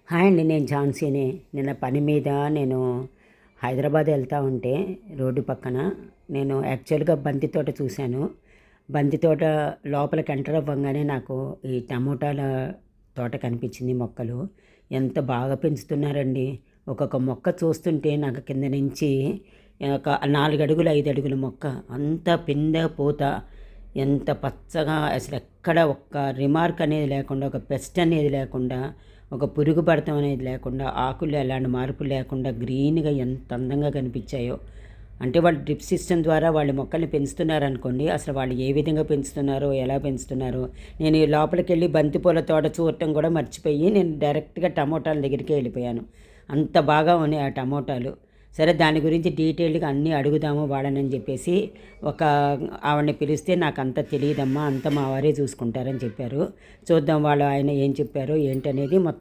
Hi అండి, నేను ఝాన్సీని. నిన్న పని మీద నేను హైదరాబాద్ వెళ్తూ ఉంటే రోడ్డు పక్కన నేను యాక్చువల్గా బంతి తోట చూశాను. బంతి తోట లోపలికి ఎంటర్ అవ్వగానే నాకు ఈ టమోటాల తోట కనిపించింది. మొక్కలు ఎంత బాగా పెంచుతున్నారండి. ఒక్కొక్క మొక్క చూస్తుంటే నాకు కింద నుంచి ఒక 4 అడుగులు 5 అడుగుల మొక్క అంత పిందె పూత ఎంత పచ్చగా, అసలు ఎక్కడ ఒక్క రిమార్క్ అనేది లేకుండా, ఒక పెస్ట్ అనేది లేకుండా, ఒక పురుగు పడటం అనేది లేకుండా, ఆకులు ఎలాంటి మార్పు లేకుండా గ్రీన్గా ఎంత అందంగా కనిపించాయో. అంటే వాళ్ళు డ్రిప్ సిస్టమ్ ద్వారా వాళ్ళు మొక్కల్ని పెంచుతున్నారనుకోండి. అసలు వాళ్ళు ఏ విధంగా పెంచుతున్నారో, ఎలా పెంచుతున్నారో. నేను ఈ లోపలికి వెళ్ళి బంతిపూల తోట చూడటం కూడా మర్చిపోయి నేను డైరెక్ట్గా టమోటాల దగ్గరికి వెళ్ళిపోయాను. అంత బాగా ఉన్నాయి ఆ టమోటాలు. సరే, దాని గురించి డీటెయిల్డ్గా అన్నీ అడుగుదాము వాళ్ళని చెప్పేసి ఒక ఆవిడని పిలిస్తే, నాకు అంత తెలియదమ్మా, అంత మా వారే చూసుకుంటారని చెప్పారు. చూద్దాం వాళ్ళు ఆయన ఏం చెప్పారో ఏంటనేది మొత్తం